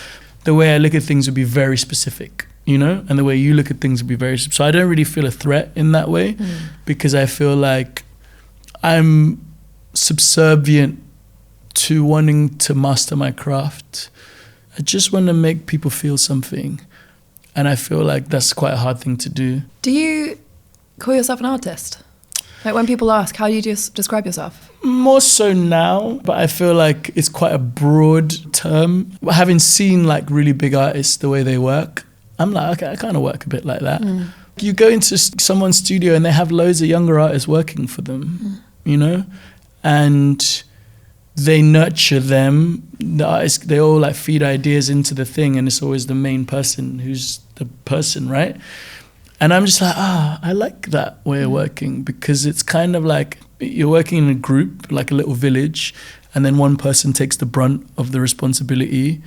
the way I look at things would be very specific, you know? And the way you look at things would be very, so I don't really feel a threat in that way because I feel like I'm subservient to wanting to master my craft. I just want to make people feel something. And I feel like that's quite a hard thing to do. Do you call yourself an artist? Like when people ask, how do you describe yourself? More so now, but I feel like it's quite a broad term. But having seen like really big artists, the way they work, I'm like, okay, I kind of work a bit like that. You go into someone's studio and they have loads of younger artists working for them, you know? And they nurture them. The artists, they all like feed ideas into the thing, and it's always the main person who's the person, right? And I'm just like, I like that way of working, because it's kind of like you're working in a group, like a little village, and then one person takes the brunt of the responsibility,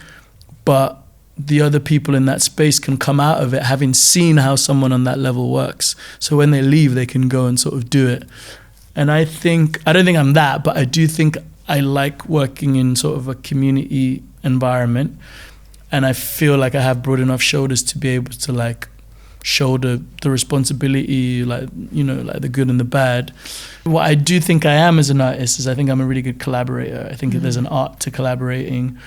but the other people in that space can come out of it having seen how someone on that level works. So when they leave, they can go and sort of do it. And I don't think I'm that, but I do think I like working in sort of a community environment. And I feel like I have broad enough shoulders to be able to like shoulder the responsibility, like, you know, like the good and the bad. What I do think I am as an artist is I think I'm a really good collaborator. I think there's an art to collaborating,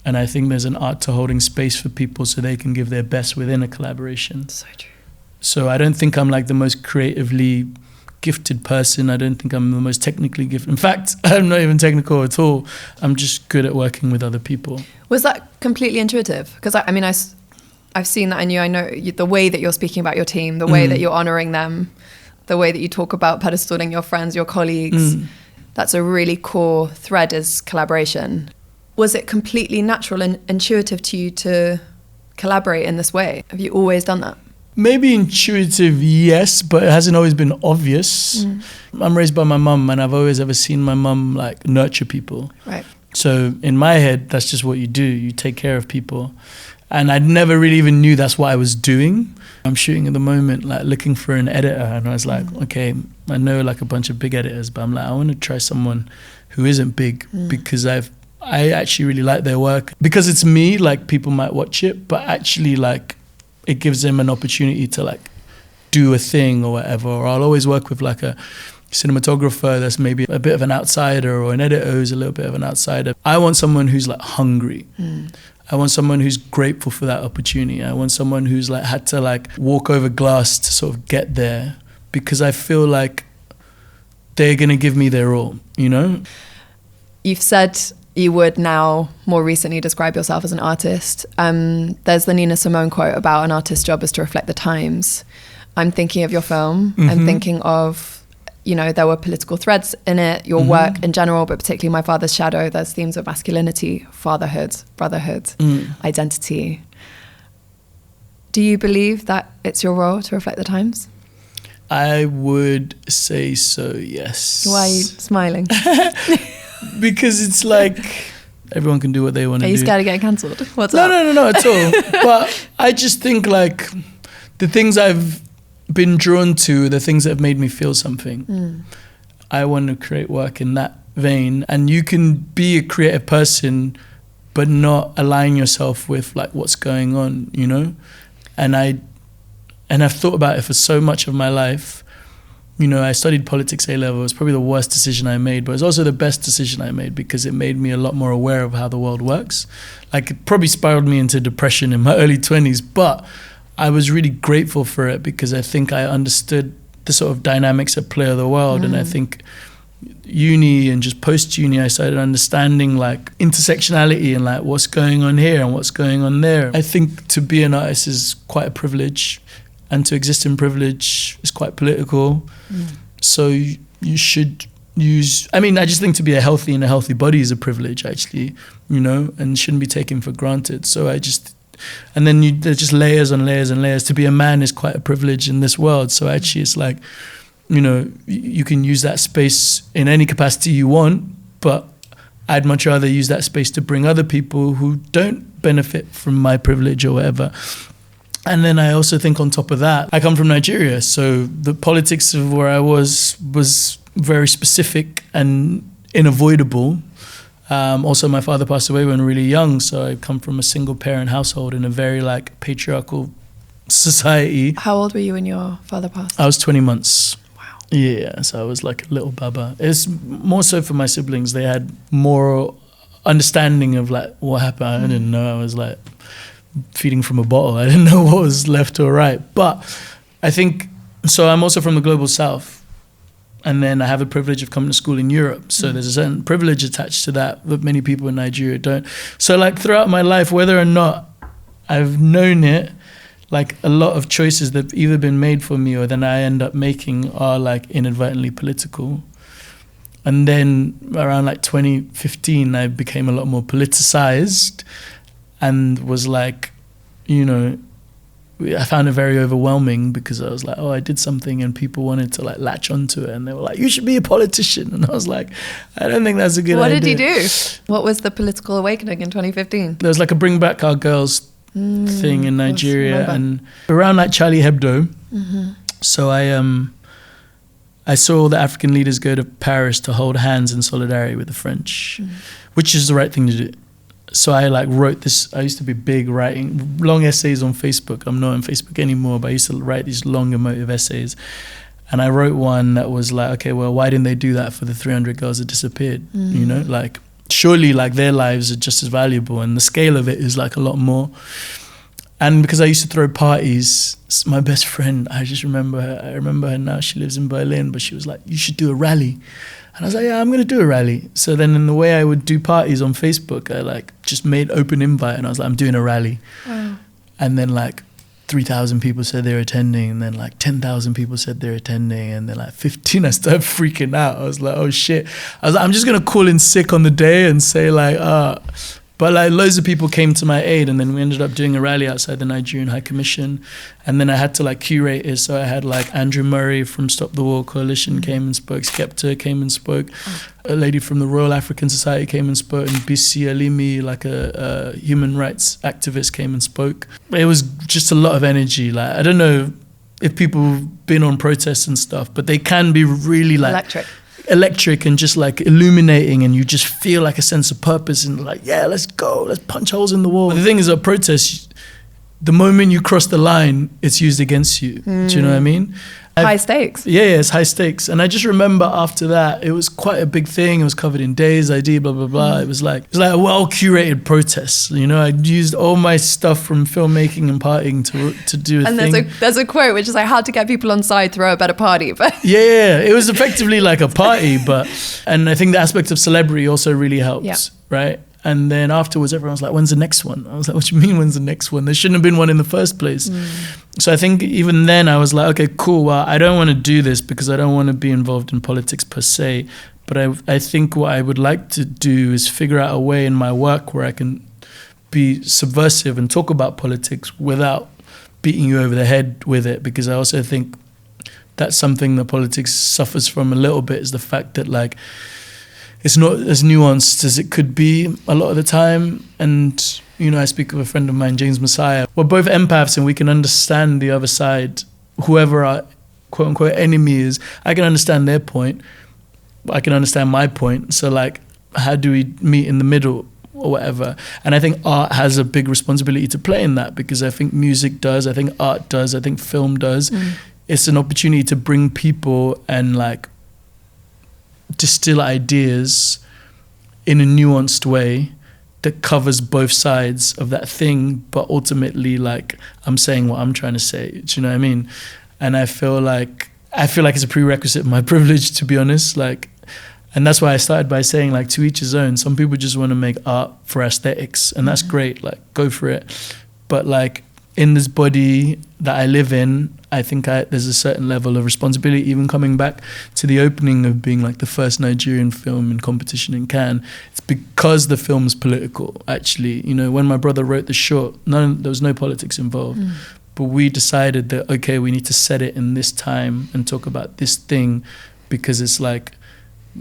and I think there's an art to holding space for people so they can give their best within a collaboration. So true. So I don't think I'm like the most creatively gifted person. I don't think I'm the most technically gifted. In fact, I'm not even technical at all. I'm just good at working with other people. Was that completely intuitive? Because I've seen that in you. I know the way that you're speaking about your team, the way that you're honoring them, the way that you talk about pedestaling your friends, your colleagues. That's a really core thread, is collaboration. Was it completely natural and intuitive to you to collaborate in this way? Have you always done that? Maybe intuitive, yes, but it hasn't always been obvious. I'm raised by my mum, and I've always ever seen my mum like nurture people. Right. So in my head, that's just what you do. You take care of people. And I never really even knew that's what I was doing. I'm shooting at the moment, like looking for an editor, and I was like, okay, I know like a bunch of big editors, but I'm like, I want to try someone who isn't big, because I actually really like their work. Because it's me, like people might watch it, but actually like it gives them an opportunity to like do a thing or whatever. Or I'll always work with like a cinematographer that's maybe a bit of an outsider, or an editor who's a little bit of an outsider. I want someone who's like hungry. I want someone who's grateful for that opportunity. I want someone who's like had to like walk over glass to sort of get there, because I feel like they're going to give me their all, you know? You've said you would now more recently describe yourself as an artist. There's the Nina Simone quote about an artist's job is to reflect the times. I'm thinking of your film. I'm thinking of, you know, there were political threads in it, your work in general, but particularly My Father's Shadow. There's themes of masculinity, fatherhood, brotherhood, identity. Do you believe that it's your role to reflect the times? I would say so, yes. Why are you smiling? Because it's like everyone can do what they want to do. Are you scared of getting cancelled? What's up? No, not at all. But I just think like the things I've been drawn to, the things that have made me feel something. I want to create work in that vein. And you can be a creative person but not align yourself with like what's going on, you know? And I've thought about it for so much of my life. You know, I studied politics A-level. It was probably the worst decision I made, but it was also the best decision I made, because it made me a lot more aware of how the world works. Like, it probably spiraled me into depression in my early 20s, but I was really grateful for it, because I think I understood the sort of dynamics at play of the world. And I think uni and just post-uni, I started understanding like intersectionality and like what's going on here and what's going on there. I think to be an artist is quite a privilege, and to exist in privilege is quite political. So you should use, I mean, I just think to be a healthy in a healthy body is a privilege, actually, you know, and shouldn't be taken for granted. So and then there's just layers on layers and layers. To be a man is quite a privilege in this world. So actually it's like, you know, you can use that space in any capacity you want, but I'd much rather use that space to bring other people who don't benefit from my privilege or whatever. And then I also think on top of that, I come from Nigeria, so the politics of where I was very specific and unavoidable. Also, my father passed away when really young, so I come from a single parent household in a very like patriarchal society. How old were you when your father passed? I was 20 months. Wow. Yeah, so I was like a little baba. It's more so for my siblings. They had more understanding of like what happened. I didn't know. I was like feeding from a bottle. I didn't know what was left or right. But I think, so I'm also from the global south. And then I have the privilege of coming to school in Europe. So there's a certain privilege attached to that many people in Nigeria don't. So like throughout my life, whether or not I've known it, like a lot of choices that have either been made for me or then I end up making are like inadvertently political. And then around like 2015, I became a lot more politicized and was like, you know, I found it very overwhelming because I was like, oh, I did something and people wanted to like latch onto it and they were like, you should be a politician. And I was like, I don't think that's a good idea. What did he do? What was the political awakening in 2015? There was like a Bring Back Our Girls thing in Nigeria and around like Charlie Hebdo. So I saw the African leaders go to Paris to hold hands in solidarity with the French, which is the right thing to do. So I like wrote this. I used to be big writing long essays on Facebook. I'm not on Facebook anymore, but I used to write these long emotive essays. And I wrote one that was like, okay, well, why didn't they do that for the 300 girls that disappeared? You know, like surely like their lives are just as valuable and the scale of it is like a lot more. And because I used to throw parties, my best friend, I remember her now, she lives in Berlin, but she was like, you should do a rally. And I was like, yeah, I'm going to do a rally. So then in the way I would do parties on Facebook, I like just made open invite and I was like, I'm doing a rally. Wow. And then like 3,000 people said they were attending and then like 10,000 people said they're attending and then like 15, I started freaking out. I was like, oh shit. I was like, I'm just going to call in sick on the day and say like, but like loads of people came to my aid and then we ended up doing a rally outside the Nigerian High Commission. And then I had to like curate it. So I had like Andrew Murray from Stop the War Coalition came and spoke. Skepta came and spoke. A lady from the Royal African Society came and spoke. And Bisi Alimi, like a human rights activist, came and spoke. It was just a lot of energy. Like, I don't know if people have been on protests and stuff, but they can be really like electric and just like illuminating, and you just feel like a sense of purpose and like, yeah, let's go, let's punch holes in the wall. But the thing is, a protest, the moment you cross the line, it's used against you. Do you know what I mean? High stakes. Yeah, it's high stakes. And I just remember after that, it was quite a big thing. It was covered in Days, ID, blah, blah, blah. It was like a well-curated protest. You know, I used all my stuff from filmmaking and partying to do a thing. And there's a quote which is like, how to get people on side, throw a better party. But yeah, it was effectively like a party. And I think the aspect of celebrity also really helps, right? And then afterwards, everyone was like, when's the next one? I was like, what do you mean, when's the next one? There shouldn't have been one in the first place. So I think even then I was like, okay, cool. Well, I don't want to do this because I don't want to be involved in politics per se. But I think what I would like to do is figure out a way in my work where I can be subversive and talk about politics without beating you over the head with it. Because I also think that's something that politics suffers from a little bit, is the fact that like, it's not as nuanced as it could be a lot of the time. And, you know, I speak of a friend of mine, James Messiah. We're both empaths and we can understand the other side. Whoever our quote unquote enemy is, I can understand their point. I can understand my point. So like, how do we meet in the middle or whatever? And I think art has a big responsibility to play in that, because I think music does, I think art does, I think film does. It's an opportunity to bring people and like, distill ideas in a nuanced way that covers both sides of that thing, but ultimately like I'm saying what I'm trying to say. Do you know what I mean? And I feel like it's a prerequisite of my privilege, to be honest. Like, and that's why I started by saying like, to each his own. Some people just want to make art for aesthetics, and that's great, like go for it. But like in this body that I live in, I think there's a certain level of responsibility, even coming back to the opening of being like the first Nigerian film in competition in Cannes. It's because the film's political, actually. You know, when my brother wrote the short, there was no politics involved. But we decided that, okay, we need to set it in this time and talk about this thing, because it's like,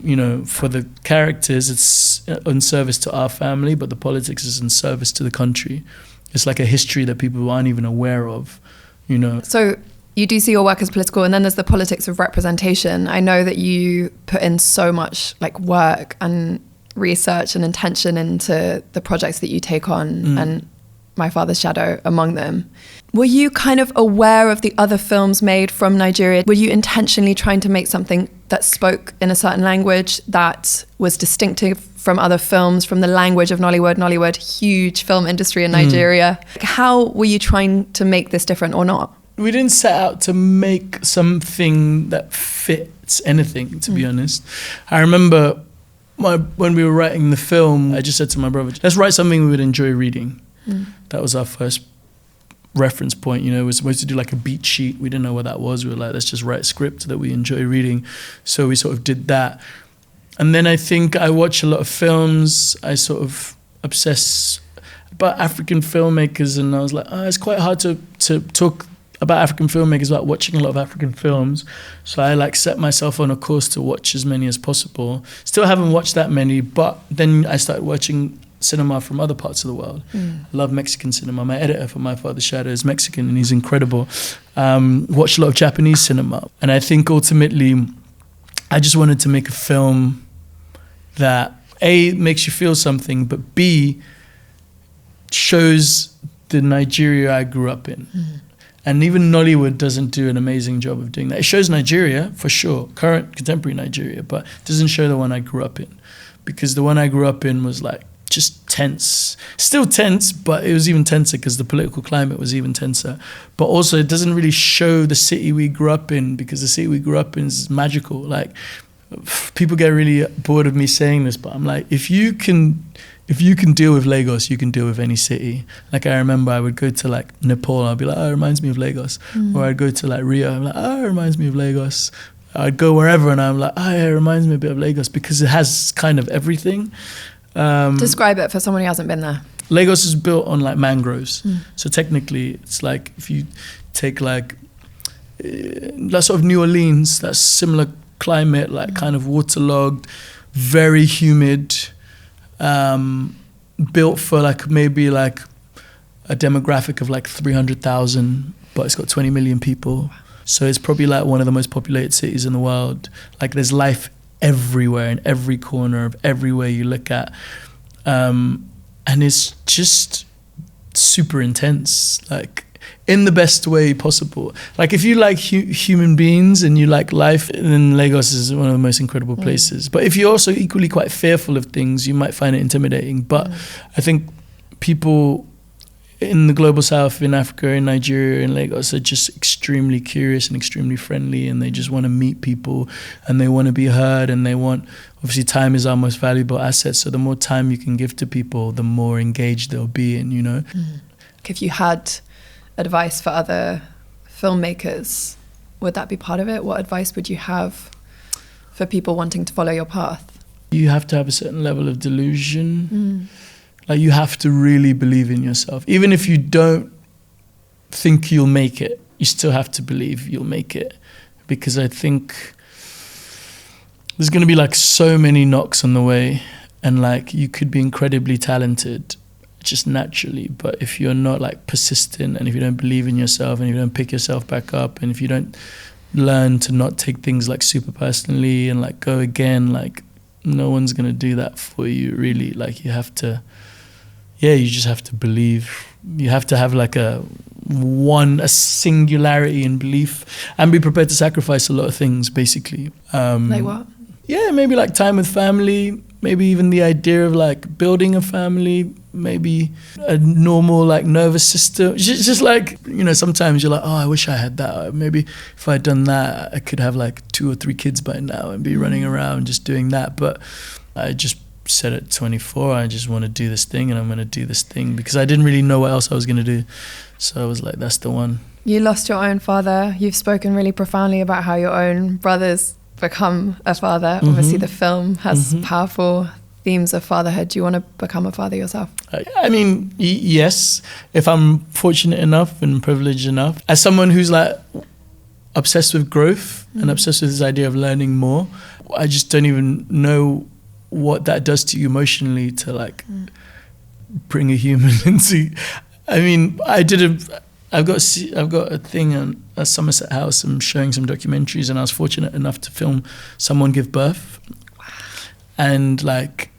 you know, for the characters, it's in service to our family, but the politics is in service to the country. It's like a history that people aren't even aware of, you know. So you do see your work as political, and then there's the politics of representation. I know that you put in so much like work and research and intention into the projects that you take on, and My Father's Shadow among them. Were you kind of aware of the other films made from Nigeria? Were you intentionally trying to make something that spoke in a certain language that was distinctive from other films, from the language of Nollywood, huge film industry in Nigeria? How were you trying to make this different or not? We didn't set out to make something that fits anything, to be honest. I remember when we were writing the film, I just said to my brother, let's write something we would enjoy reading. That was our first reference point. You know, we were supposed to do like a beat sheet. We didn't know what that was. We were like, let's just write a script that we enjoy reading. So we sort of did that. And then I think I watch a lot of films. I sort of obsess about African filmmakers, and I was like, it's quite hard to talk about African filmmakers without watching a lot of African films. So I like set myself on a course to watch as many as possible. Still haven't watched that many, but then I started watching cinema from other parts of the world. I love Mexican cinema. My editor for My Father's Shadow is Mexican, and he's incredible. Watched a lot of Japanese cinema. And I think ultimately, I just wanted to make a film that A, makes you feel something, but B, shows the Nigeria I grew up in. And even Nollywood doesn't do an amazing job of doing that. It shows Nigeria, for sure, current contemporary Nigeria, but it doesn't show the one I grew up in. Because the one I grew up in was like just tense. Still tense, but it was even tenser because the political climate was even tenser. But also it doesn't really show the city we grew up in, because the city we grew up in is magical. Like, people get really bored of me saying this, but I'm like, if you can deal with Lagos, you can deal with any city. Like, I remember I would go to like Nepal, I'd be like, it reminds me of Lagos. Or I'd go to like Rio, I'm like, it reminds me of Lagos. I'd go wherever and I'm like, it reminds me a bit of Lagos, because it has kind of everything. Describe it for someone who hasn't been there. Lagos is built on like mangroves. So technically it's like, if you take like that sort of New Orleans, that similar climate, like kind of waterlogged, very humid, built for like maybe like a demographic of like 300,000, but it's got 20 million people. So it's probably like one of the most populated cities in the world. Like, there's life everywhere, in every corner of everywhere you look at. And it's just super intense, like in the best way possible. Like, if you like human beings and you like life, then Lagos is one of the most incredible places. But if you're also equally quite fearful of things, you might find it intimidating. But I think people in the global south, in Africa, in Nigeria, in Lagos, are just extremely curious and extremely friendly, and they just want to meet people and they want to be heard, and they want, obviously time is our most valuable asset, so the more time you can give to people, the more engaged they'll be in, you know. If you had advice for other filmmakers, would that be part of it? What advice would you have for people wanting to follow your path? You have to have a certain level of delusion. Like, you have to really believe in yourself. Even if you don't think you'll make it, you still have to believe you'll make it. Because I think there's going to be like so many knocks on the way, and like, you could be incredibly talented just naturally, but if you're not like persistent, and if you don't believe in yourself, and if you don't pick yourself back up, and if you don't learn to not take things like super personally and like go again, like, no one's going to do that for you, really. Like, you have to, you just have to believe. You have to have like a singularity in belief, and be prepared to sacrifice a lot of things, basically. Like what? Yeah, maybe like time with family, maybe even the idea of like building a family, maybe a normal like nervous system. Just like, you know, sometimes you're like, I wish I had that. Maybe if I'd done that, I could have like 2 or 3 kids by now and be running around just doing that. But I just said at 24, I just want to do this thing, and I'm going to do this thing, because I didn't really know what else I was going to do. So I was like, that's the one. You lost your own father. You've spoken really profoundly about how your own brother's become a father. Obviously the film has powerful themes of fatherhood. Do you want to become a father yourself? I mean, yes, if I'm fortunate enough and privileged enough. As someone who's like obsessed with growth and obsessed with this idea of learning more, I just don't even know what that does to you emotionally, to like bring a human into. I mean, I've got a thing at Somerset House. I'm showing some documentaries, and I was fortunate enough to film someone give birth. And like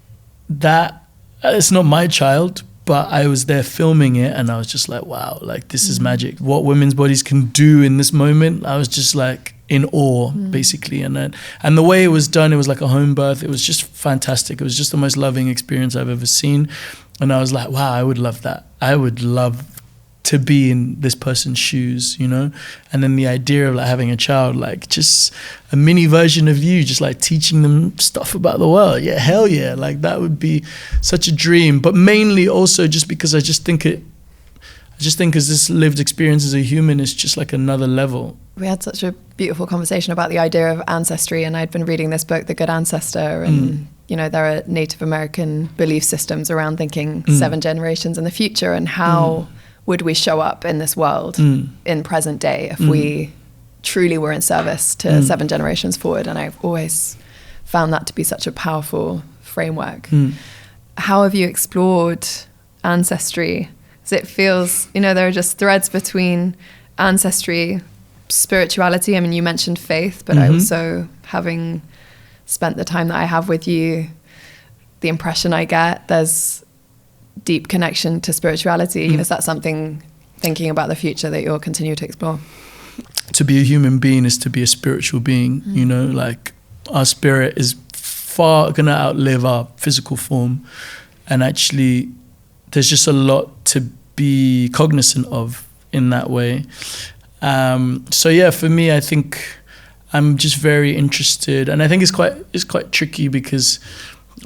that, it's not my child, but I was there filming it, and I was just like, wow, like this is magic. What women's bodies can do in this moment, I was just like in awe, basically. And the way it was done, it was like a home birth. It was just fantastic. It was just the most loving experience I've ever seen. And I was like, wow, I would love that. I would love to be in this person's shoes, you know? And then the idea of like having a child, like just a mini version of you, just like teaching them stuff about the world. Yeah, hell yeah. Like that would be such a dream. But mainly also just because I just think as this lived experience as a human is just like another level. We had such a beautiful conversation about the idea of ancestry, and I'd been reading this book, The Good Ancestor, and you know, there are Native American belief systems around thinking 7 generations in the future, and how would we show up in this world in present day if we truly were in service to 7 generations forward. And I've always found that to be such a powerful framework. How have you explored Ancestry? Because it feels, you know, there are just threads between ancestry, spirituality. I mean, you mentioned faith, but I also, having spent the time that I have with you, the impression I get, there's deep connection to spirituality. Is that something, thinking about the future, that you'll continue to explore? To be a human being is to be a spiritual being, you know, like our spirit is far gonna outlive our physical form. And actually, there's just a lot to be cognizant of in that way. So yeah, for me, I think I'm just very interested, and I think it's quite tricky because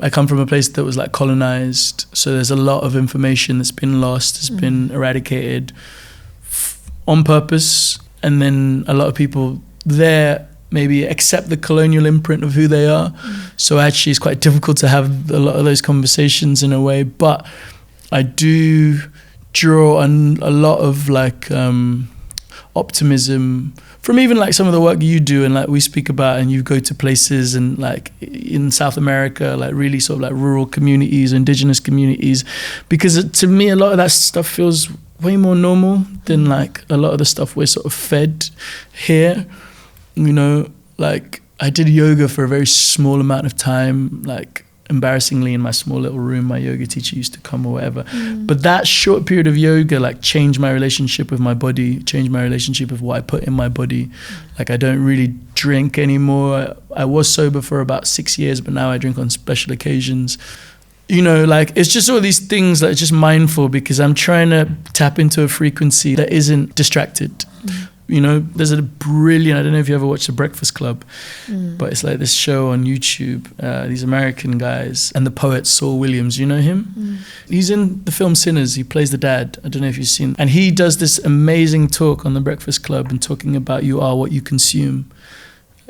I come from a place that was like colonized. So there's a lot of information that's been lost, has been eradicated on purpose. And then a lot of people there maybe accept the colonial imprint of who they are. So actually it's quite difficult to have a lot of those conversations in a way. But I do draw on a lot of like optimism from even like some of the work you do, and like we speak about, and you go to places and like in South America, like really sort of like rural communities, indigenous communities, because to me a lot of that stuff feels way more normal than like a lot of the stuff we're sort of fed here. You know, like I did yoga for a very small amount of time, like embarrassingly in my small little room, my yoga teacher used to come or whatever. But that short period of yoga like changed my relationship with my body, changed my relationship with what I put in my body. Like I don't really drink anymore. I was sober for about 6 years, but now I drink on special occasions. You know, like it's just all these things that are just mindful, because I'm trying to tap into a frequency that isn't distracted. You know, there's a brilliant, I don't know if you ever watched The Breakfast Club, but it's like this show on YouTube, these American guys, and the poet Saul Williams, you know him? He's in the film Sinners, he plays the dad, I don't know if you've seen, and he does this amazing talk on The Breakfast Club and talking about you are what you consume.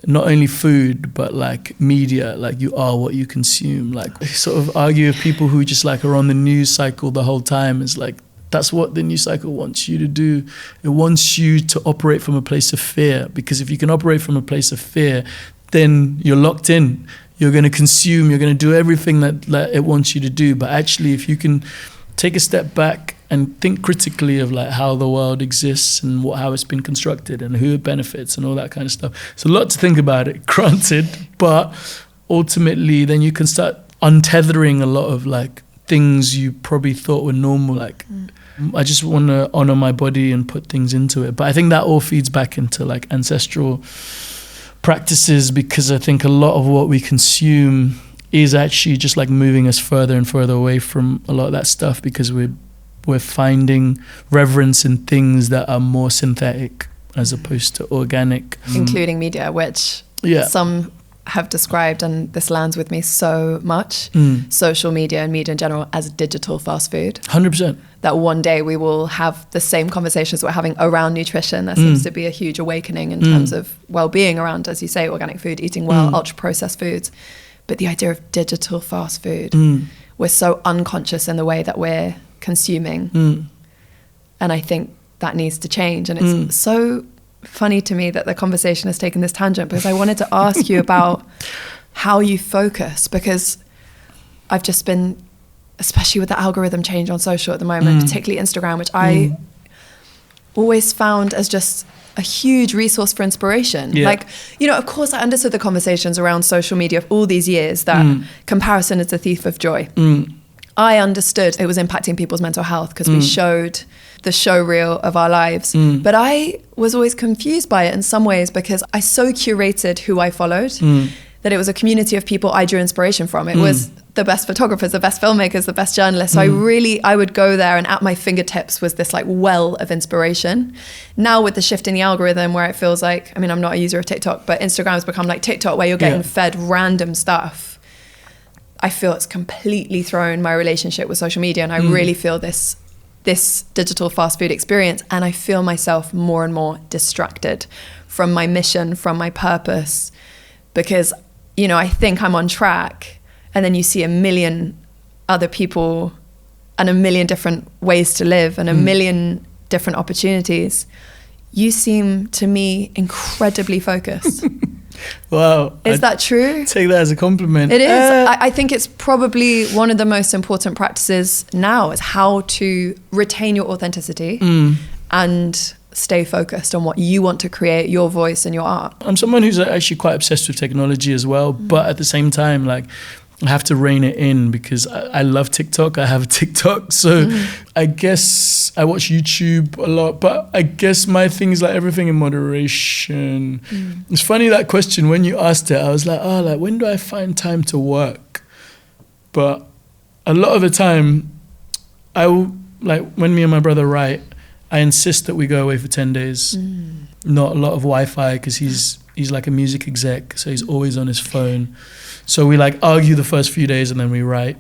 Not only food, but like media, like you are what you consume. Like they sort of argue with people who just like are on the news cycle the whole time. It's like, that's what the news cycle wants you to do. It wants you to operate from a place of fear, because if you can operate from a place of fear, then you're locked in. You're going to consume, you're going to do everything that it wants you to do. But actually, if you can take a step back and think critically of like how the world exists and how it's been constructed and who it benefits and all that kind of stuff. It's a lot to think about it, granted, but ultimately then you can start untethering a lot of like things you probably thought were normal. Like I just want to honor my body and put things into it. But I think that all feeds back into like ancestral practices, because I think a lot of what we consume is actually just like moving us further and further away from a lot of that stuff, because we're finding reverence in things that are more synthetic as opposed to organic. Including media, which some have described, and this lands with me so much, social media and media in general as digital fast food. 100%. That one day we will have the same conversations we're having around nutrition. There seems to be a huge awakening in terms of well-being around, as you say, organic food, eating well, ultra-processed foods. But the idea of digital fast food, we're so unconscious in the way that we're consuming. And I think that needs to change. And it's so funny to me that the conversation has taken this tangent, because I wanted to ask you about how you focus, because I've just been, especially with the algorithm change on social at the moment, particularly Instagram, which I always found as just a huge resource for inspiration. Like, you know, of course I understood the conversations around social media of all these years that comparison is the thief of joy. I understood it was impacting people's mental health because we showed the show reel of our lives. But I was always confused by it in some ways, because I so curated who I followed that it was a community of people I drew inspiration from. It was the best photographers, the best filmmakers, the best journalists. So I would go there, and at my fingertips was this like well of inspiration. Now with the shift in the algorithm, where it feels like, I mean, I'm not a user of TikTok, but Instagram has become like TikTok, where you're getting fed random stuff. I feel it's completely thrown my relationship with social media, and I really feel this digital fast food experience, and I feel myself more and more distracted from my mission, from my purpose, because, you know, I think I'm on track, and then you see a million other people and a million different ways to live and a million different opportunities, you seem to me incredibly focused. Wow. Is that true? Take that as a compliment. It is. I think it's probably one of the most important practices now is how to retain your authenticity and stay focused on what you want to create, your voice and your art. I'm someone who's actually quite obsessed with technology as well, but at the same time, like, I have to rein it in because I love TikTok. I have a TikTok. So I guess I watch YouTube a lot, but I guess my thing is like everything in moderation. It's funny, that question, when you asked it, I was like, oh, like, when do I find time to work? But a lot of the time, I will, like, when me and my brother write, I insist that we go away for 10 days. Not a lot of Wi-Fi because he's like a music exec, so he's always on his phone. So we like argue the first few days and then we write.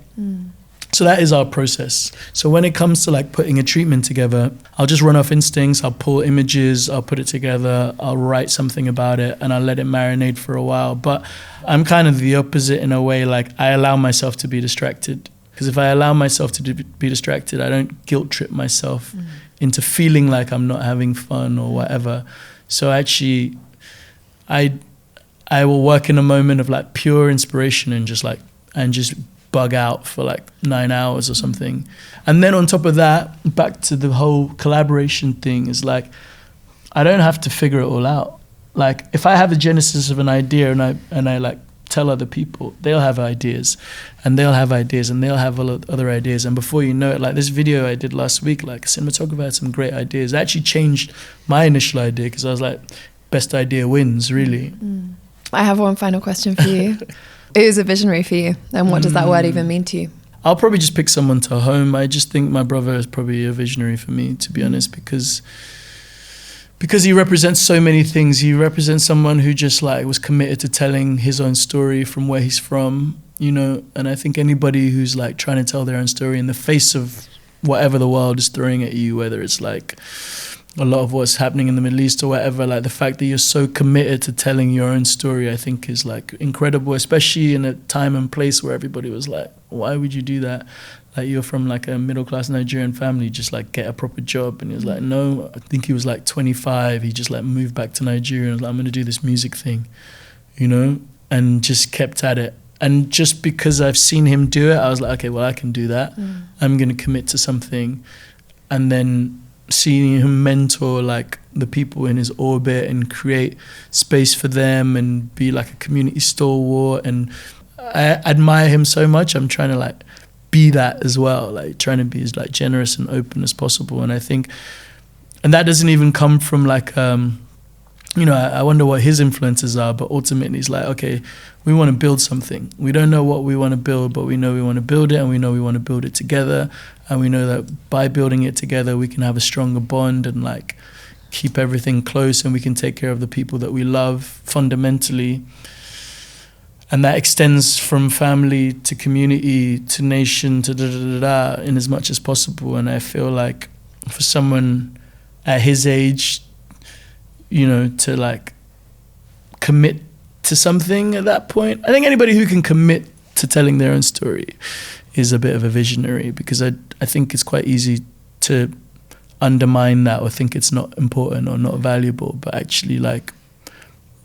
So that is our process. So when it comes to like putting a treatment together, I'll just run off instincts, I'll pull images, I'll put it together, I'll write something about it and I'll let it marinate for a while. But I'm kind of the opposite in a way, like I allow myself to be distracted. Because if I allow myself to be distracted, I don't guilt trip myself into feeling like I'm not having fun or whatever. So actually, I will work in a moment of like pure inspiration and just bug out for like 9 hours or something. And then on top of that, back to the whole collaboration thing, is like, I don't have to figure it all out. Like if I have a genesis of an idea and I like tell other people, they'll have ideas and they'll have ideas and they'll have other ideas. And before you know it, like this video I did last week, like a cinematographer had some great ideas. It actually changed my initial idea because I was like, best idea wins, really. I have one final question for you. Who's a visionary for you? And what does that word even mean to you? I'll probably just pick someone to home. I just think my brother is probably a visionary for me, to be honest, because he represents so many things. He represents someone who just like was committed to telling his own story from where he's from, you know. And I think anybody who's like trying to tell their own story in the face of whatever the world is throwing at you, whether it's like a lot of what's happening in the Middle East or whatever, like the fact that you're so committed to telling your own story, I think is like incredible, especially in a time and place where everybody was like, why would you do that? Like you're from like a middle-class Nigerian family, just like get a proper job. And he was like, no, I think he was like 25. He just like moved back to Nigeria and was like, I'm going to do this music thing, you know, and just kept at it. And just because I've seen him do it, I was like, okay, well, I can do that. I'm going to commit to something. And then seeing him mentor like the people in his orbit and create space for them and be like a community stalwart, and I admire him so much. I'm trying to like be that as well, like trying to be as like generous and open as possible. And I think, and that doesn't even come from like you know, I wonder what his influences are, but ultimately it's like, okay, we want to build something. We don't know what we want to build, but we know we want to build it, and we know we want to build it together. And we know that by building it together, we can have a stronger bond and like keep everything close, and we can take care of the people that we love fundamentally. And that extends from family to community to nation to da-da-da-da in as much as possible. And I feel like for someone at his age, you know, to like commit to something at that point, I think anybody who can commit to telling their own story is a bit of a visionary, because I think it's quite easy to undermine that or think it's not important or not valuable. But actually, like,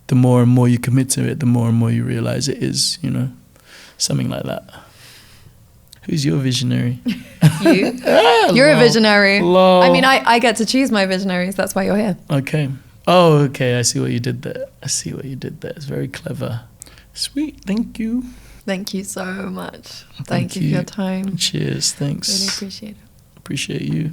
the more and more you commit to it, the more and more you realize it is, you know, something like that. Who's your visionary? You. You're a visionary. Lol. I mean, I get to choose my visionaries. That's why you're here. Okay. Oh, okay. I see what you did there. It's very clever. Sweet. Thank you. Thank you so much. Thank you for your time. Cheers. Thanks. Really appreciate it. Appreciate you.